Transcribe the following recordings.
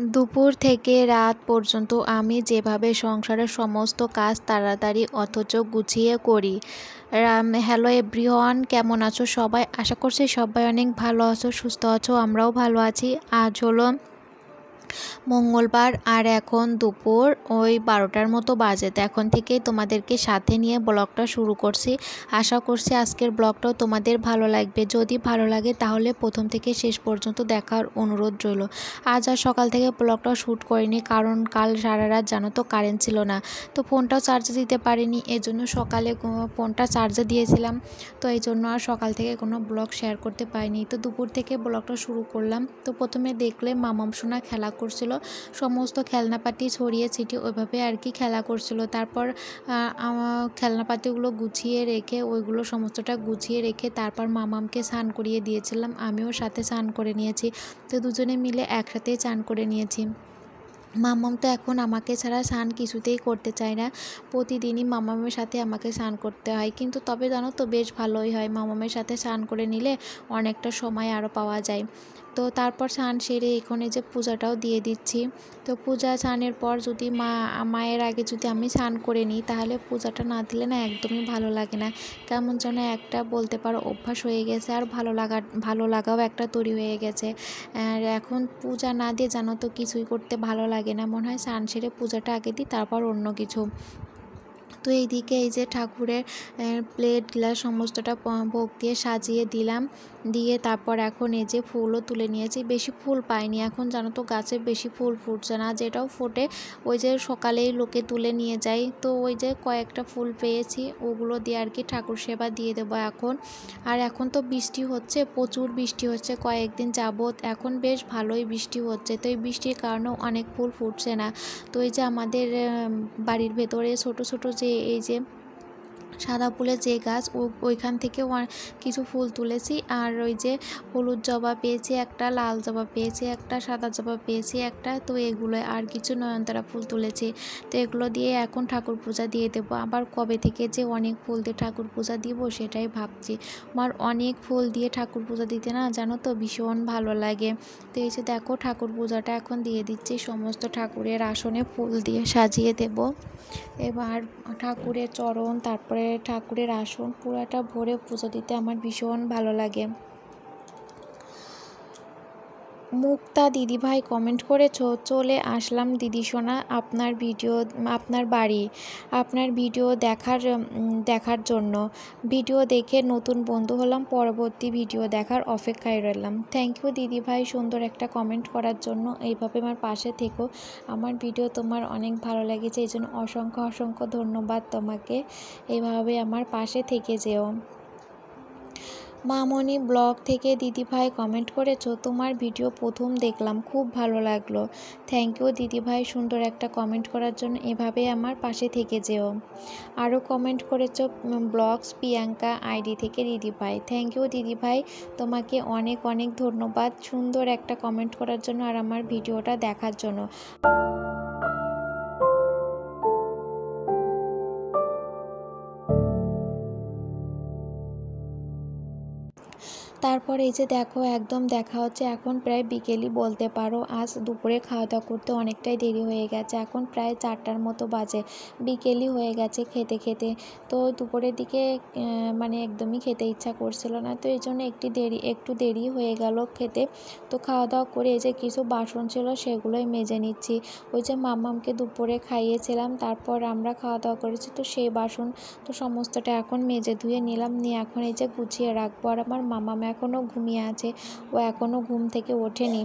দুপুর থেকে রাত পর্যন্ত আমি যেভাবে সংসারের সমস্ত কাজ তাড়াতাড়ি অথচ গুছিয়ে করি। হ্যালো এভরিওয়ান, কেমন আছো সবাই? আশা করছি সবাই অনেক ভালো আছো, সুস্থ আছো। আমরাও ভালো আছি। আজ হলো মঙ্গলবার আর এখন দুপুর ওই 12টার মতো বাজে। তো এখন থেকেই তোমাদেরকে সাথে নিয়ে ব্লগটা শুরু করছি। আশা করছি আজকের ব্লগটাও তোমাদের ভালো লাগবে। যদি ভালো লাগে তাহলে প্রথম থেকে শেষ পর্যন্ত দেখার অনুরোধ রইল। আজ আর সকাল থেকে ব্লগটা শ্যুট করিনি, কারণ কাল সারা রাত জানো তো কারেন্ট ছিল না, তো ফোনটাও চার্জে দিতে পারিনি। এজন্য সকালে ফোনটা চার্জে দিয়েছিলাম, তো এই জন্য আর সকাল থেকে কোনো ব্লগ শেয়ার করতে পারিনি। তো দুপুর থেকে ব্লগটা শুরু করলাম। তো প্রথমে দেখলে মামাম সোনা খেলা করছিল, সমস্ত খেলনাপাতি ছড়িয়ে ছিটিয়ে ওইভাবে আর কি খেলা করছিল। তারপর খেলনাপাতিগুলো গুছিয়ে রেখে ওইগুলো সমস্তটা গুছিয়ে রেখে তারপর মামামকে স্নান করিয়ে দিয়েছিলাম। আমিও সাথে স্নান করে নিয়েছি। তো দুজনে মিলে একসাথেই স্নান করে নিয়েছি। মামাম তো এখন আমাকে ছাড়া স্নান কিছুতেই করতে চায় না। প্রতিদিনই মামামের সাথে আমাকে স্নান করতে হয়, কিন্তু তবে জানো তো বেশ ভালোই হয়। মামামের সাথে স্নান করে নিলে অনেকটা সময় আরও পাওয়া যায়। তো তারপর স্নান সেরে এখানে যে পূজাটাও দিয়ে দিচ্ছি। তো পূজা স্নানের পর যদি মায়ের আগে যদি আমি স্নান করে নিই, তাহলে পূজাটা না দিলে না একদমই ভালো লাগে না। কেমন যেন একটা বলতে পারো অভ্যাস হয়ে গেছে, আর ভালো লাগাও একটা তৈরি হয়ে গেছে। আর এখন পূজা না দিয়ে জানো তো কিছুই করতে ভালো লাগে না। মনে হয় স্নান সেরে পূজাটা আগে দিই, তারপর অন্য কিছু। তো এইদিকে এই যে ঠাকুরের প্লেট গ্লাস সমস্তটা ভোগ দিয়ে সাজিয়ে দিলাম, দিয়ে তারপর এখন এই যে ফুলও তুলে নিয়েছি। বেশি ফুল পাইনি এখন, জানো তো গাছে বেশি ফুল ফুটছে না, যেটাও ফোটে ওই যে সকালেই লোকে তুলে নিয়ে যায়। তো ওই যে কয়েকটা ফুল পেয়েছি, ওগুলো দিয়ে আর কি ঠাকুর সেবা দিয়ে দেবো এখন। আর এখন তো বৃষ্টি হচ্ছে, প্রচুর বৃষ্টি হচ্ছে কয়েকদিন যাবৎ, এখন বেশ ভালোই বৃষ্টি হচ্ছে। তো এই বৃষ্টির কারণেও অনেক ফুল ফুটছে না। তো এই যে আমাদের বাড়ির ভেতরে ছোট ছোট যে এই যে সাদা ফুলের যে গাছ, ওইখান থেকেও কিছু ফুল তুলেছি। আর ওই যে হলুদ জবা পেয়েছি একটা, লাল জবা পেয়েছি একটা, সাদা জবা পেয়েছি একটা। তো এগুলো আর কিছু নয়নতারা ফুল তুলেছি। তো এগুলো দিয়ে এখন ঠাকুর পূজা দিয়ে দেবো। আবার কবে থেকে যে অনেক ফুল দিয়ে ঠাকুর পূজা দিব সেটাই ভাবছি। আমার অনেক ফুল দিয়ে ঠাকুর পূজা দিতে না জানো তো ভীষণ ভালো লাগে। তো এই যে দেখো ঠাকুর পূজাটা এখন দিয়ে দিচ্ছি, সমস্ত ঠাকুরের আসনে ফুল দিয়ে সাজিয়ে দেব। এবার ঠাকুরের চরণ, তারপরে ঠাকুরের আসন পুরাটা ভরে পুজো দিতে আমার ভীষণ ভালো লাগে। মুক্তা দিদিভাই কমেন্ট করেছো, চলে আসলাম দিদি সোনা আপনার বাড়ি, আপনার ভিডিও দেখার জন্য। ভিডিও দেখে নতুন বন্ধু হলাম, পরবর্তী ভিডিও দেখার অপেক্ষায় রইলাম। থ্যাংক ইউ দিদিভাই সুন্দর একটা কমেন্ট করার জন্য। এইভাবে আমার পাশে থেকো, আমার ভিডিও তোমার অনেক ভালো লেগেছে, এই জন্য অসংখ্য ধন্যবাদ তোমাকে। এইভাবে আমার পাশে থেকে যেও। মামনি ব্লগ থেকে দিদিভাই কমেন্ট করেছো, তোমার ভিডিও প্রথম দেখলাম, খুব ভালো লাগলো। থ্যাংক ইউ দিদিভাই সুন্দর একটা কমেন্ট করার জন্য। এভাবে আমার পাশে থেকে যেও। আরও কমেন্ট করেছো ব্লগস প্রিয়াঙ্কা আইডি থেকে দিদিভাই। থ্যাংক ইউ দিদিভাই, তোমাকে অনেক ধন্যবাদ সুন্দর একটা কমেন্ট করার জন্য আর আমার ভিডিওটা দেখার জন্য। তারপর এই যে দেখো একদম দেখা হচ্ছে এখন প্রায় বিকেলই বলতে পারো। আজ দুপুরে খাওয়া দাওয়া করতে অনেকটাই দেরি হয়ে গেছে, এখন প্রায় 4টার মতো বাজে, বিকেলই হয়ে গেছে খেতে। তো দুপুরের দিকে মানে একদমই খেতে ইচ্ছা করছিল না, তো এই জন্য একটু দেরি হয়ে গেল খেতে। তো খাওয়া দাওয়া করে এই যে কিছু বাসন ছিল সেগুলোই মেজে নিচ্ছি। ওই যে মাম্মামকে দুপুরে খাইয়েছিলাম, তারপর আমরা খাওয়া দাওয়া করেছি, তো সেই বাসন তো সমস্তটা এখন মেজে ধুয়ে নিলাম, নিয়ে এখন এই যে গুছিয়ে রাখবো। আর আমার মামাম এখনও ঘুমিয়ে আছে, ও এখনও ঘুম থেকে ওঠেনি।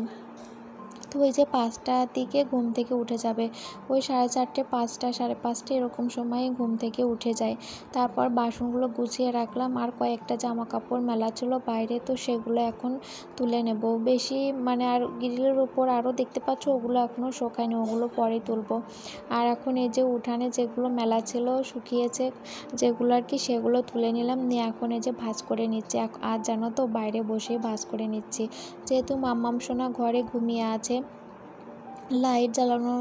তো ওই যে 5টার দিকে ঘুম থেকে উঠে যাবে, ওই 4:30 5টা 5:30 এরকম সময়ে ঘুম থেকে উঠে যায়। তারপর বাসনগুলো গুছিয়ে রাখলাম, আর কয়েকটা জামা কাপড় মেলা ছিল বাইরে, তো সেগুলো এখন তুলে নেব। বেশি মানে আর গ্রিলের উপর আরও দেখতে পাচ্ছ ওগুলো এখনও শোকায়নি, ওগুলো পরে তুলবো। আর এখন এই যে উঠানে যেগুলো মেলা ছিল শুকিয়েছে যেগুলো আর কি, সেগুলো তুলে নিলাম, নিয়ে এখন এই যে ভাঁজ করে নিচ্ছি। আর জানো তো বাইরে বসেই ভাঁজ করে নিচ্ছি, যেহেতু মাম্মাম সোনা ঘরে ঘুমিয়ে আছে, লাইট জ্বালানো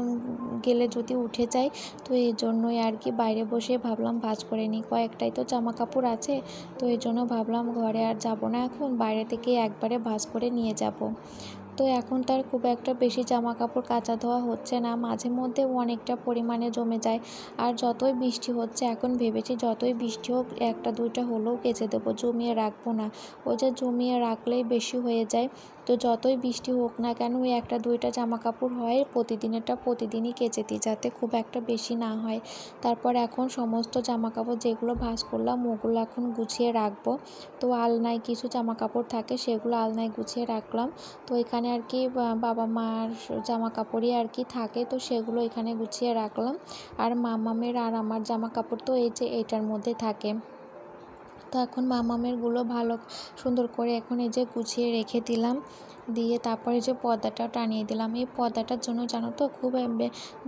গেলে যদি উঠে যায়, তো এই জন্যই আর কি বাইরে বসে ভাবলাম ভাঁজ করে নিই। কয়েকটাই তো জামা কাপড় আছে, তো এই জন্য ভাবলাম ঘরে আর যাব না, এখন বাইরে থেকে একবারে ভাঁজ করে নিয়ে যাব। তো এখন তার খুব একটা বেশি জামা কাপড় কাচা ধোয়া হচ্ছে না, মাঝে মধ্যে অনেকটা পরিমাণে জমে যায়। আর যতই বৃষ্টি হচ্ছে এখন ভেবেছি যতই বৃষ্টি হোক একটা দুইটা হলেও কেচে দেবো, জমিয়ে রাখবো না। ওই যে জমিয়ে রাখলেই বেশি হয়ে যায়। তো যতই বৃষ্টি হোক না কেন ওই একটা দুইটা জামা কাপড় হয় প্রতিদিনেরটা প্রতিদিনই কেচে দিই, যাতে খুব একটা বেশি না হয়। তারপর এখন সমস্ত জামা কাপড় যেগুলো ভাঁজ করলাম ওগুলো এখন গুছিয়ে রাখবো। তো আলনায় কিছু জামা কাপড় থাকে সেগুলো আলনায় গুছিয়ে রাখলাম। তো এখানে আর কি বাবা মার জামা কাপড়ই আর কি থাকে, তো সেগুলো এখানে গুছিয়ে রাখলাম। আর মামামের আর আমার জামা কাপড় তো এই যে এটার মধ্যে থাকে। তো এখন মামামেরগুলো ভালো সুন্দর করে এখন এই যে গুছিয়ে রেখে দিলাম, দিয়ে তারপরে যে পর্দাটা টানিয়ে দিলাম। এই পর্দাটার জন্য জানো তো খুব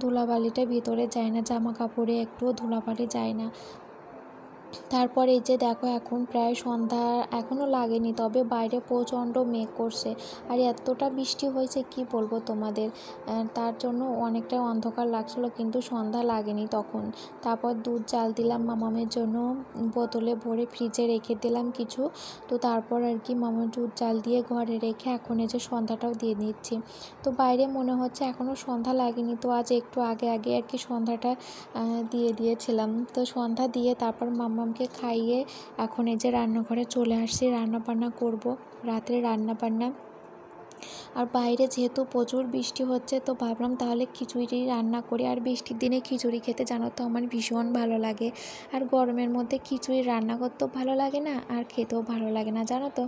ধুলাবালিটা ভিতরে যায় না, জামা কাপড়ে একটুও ধুলাবালি যায় না। তারপর এই যে দেখো এখন প্রায় সন্ধ্যা এখনও লাগেনি, তবে বাইরে প্রচণ্ড মেঘ করছে আর এতটা বৃষ্টি হয়েছে কি বলবো তোমাদের। তার জন্য অনেকটা অন্ধকার লাগছিল, কিন্তু সন্ধ্যা লাগেনি তখন। তারপর দুধ জাল দিলাম মামামের জন্য, বোতলে ভরে ফ্রিজে রেখে দিলাম কিছু। তো তারপর আর কি মামার দুধ জাল দিয়ে ঘরে রেখে এখন এই যে সন্ধ্যাটাও দিয়ে নিচ্ছি। তো বাইরে মনে হচ্ছে এখনও সন্ধ্যা লাগেনি, তো আজ একটু আগে আগে আর কি সন্ধ্যাটা দিয়ে দিয়েছিলাম। তো সন্ধ্যা দিয়ে তারপর মাম্মামকে খাইয়ে এখন এই যে রান্নাঘরে চলে আসছি, রান্না বান্না করব, রাত্রে রান্না বান্না। আর বাইরে যেহেতু প্রচুর বৃষ্টি হচ্ছে তো ভাবলাম তাহলে খিচুড়ি রান্না করি। আর বৃষ্টির দিনে খিচুড়ি খেতে জানো তো আমার ভীষণ ভালো লাগে। আর গরমের মধ্যে খিচুড়ি রান্না করতেও ভালো লাগে না আর খেতেও ভালো লাগে না, জানো তো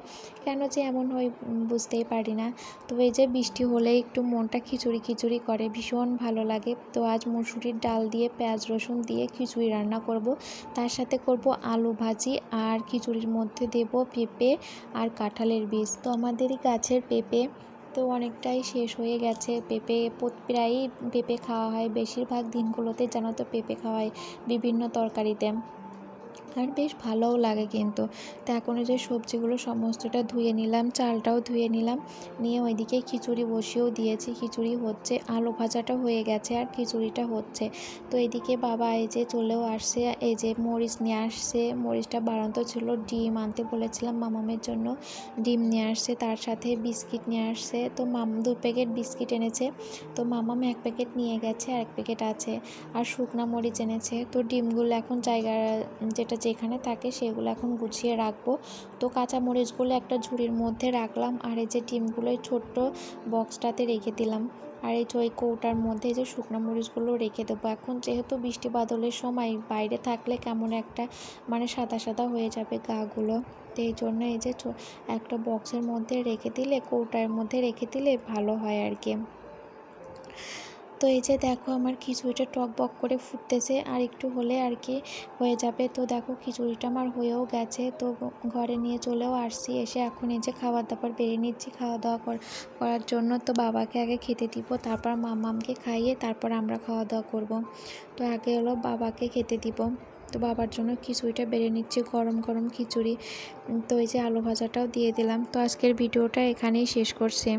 কেন যে এমন হয় বুঝতেই পারি না। তো এই যে বৃষ্টি হলে একটু মনটা খিচুড়ি খিচুড়ি করে, ভীষণ ভালো লাগে। তো আজ মসুরির ডাল দিয়ে পেঁয়াজ রসুন দিয়ে খিচুড়ি রান্না করব, তার সাথে করব আলু ভাজি, আর খিচুড়ির মধ্যে দেব পেঁপে আর কাঁঠালের বীজ। তো আমাদেরই গাছের পেঁপে তো অনেকটাই শেষ হয়ে গেছে, পেঁপে প্রায়ই পেঁপে খাওয়া হয়, বেশিরভাগ দিনগুলোতে জানো তো পেঁপে খাওয়ায় বিভিন্ন তরকারিতে, আর বেশ ভালোও লাগে কিন্তু। তো এখন যে সবজিগুলো সমস্তটা ধুয়ে নিলাম, চালটাও ধুয়ে নিলাম, নিয়ে ওইদিকে খিচুড়ি বসিয়েও দিয়েছি, খিচুড়ি হচ্ছে, আলু ভাজাটা হয়ে গেছে আর খিচুড়িটা হচ্ছে। তো এদিকে বাবা এই যে চলেও আসছে, এই যে মরিচ নিয়ে আসছে, মরিচটা বাড়ন্ত ছিল, ডিম আনতে বলেছিলাম মামামের জন্য, ডিম নিয়ে আসছে, তার সাথে বিস্কিট নিয়ে আসছে। তো 2 প্যাকেট বিস্কিট এনেছে, তো মামাম 1 প্যাকেট নিয়ে গেছে আর 1 প্যাকেট আছে, আর শুকনা মরিচ এনেছে। তো ডিমগুলো এখন জায়গা যেটা যেখানে থাকে সেগুলো এখন গুছিয়ে রাখবো। তো কাঁচা মরিচগুলো একটা ঝুড়ির মধ্যে রাখলাম, আর এই যে ডিমগুলো ছোট্ট বক্সটাতে রেখে দিলাম, আর এই ওই কৌটার মধ্যে যে শুকনো মরিচগুলো রেখে দেবো। এখন যেহেতু বৃষ্টি বাদলের সময় বাইরে থাকলে কেমন একটা মানে সাদা সাদা হয়ে যাবে গাগুলো, তো এই জন্য এই যে একটা বক্সের মধ্যে রেখে দিলে, কৌটার মধ্যে রেখে দিলে ভালো হয় আর কি। তো এই যে দেখো আমার খিচুড়িটা টকবক করে ফুটতেছে, আর একটু হলে আর কি হয়ে যাবে। তো দেখো খিচুড়িটা আমার হয়েও গেছে, তো ঘরে নিয়ে চলেও আসছি, এসে এখন এই যে খাবার দাবার বেড়ে নিচ্ছি খাওয়া দাওয়া করার জন্য। তো বাবাকে আগে খেতে দিব, তারপর মামামকে খাইয়ে তারপর আমরা খাওয়া দাওয়া করব। তো আগে হলো বাবাকে খেতে দিব। তো বাবার জন্য খিচুড়িটা বেড়ে নিচ্ছি, গরম গরম খিচুড়ি। তো এই যে আলু ভাজাটাও দিয়ে দিলাম। তো আজকের ভিডিওটা এখানেই শেষ করছি।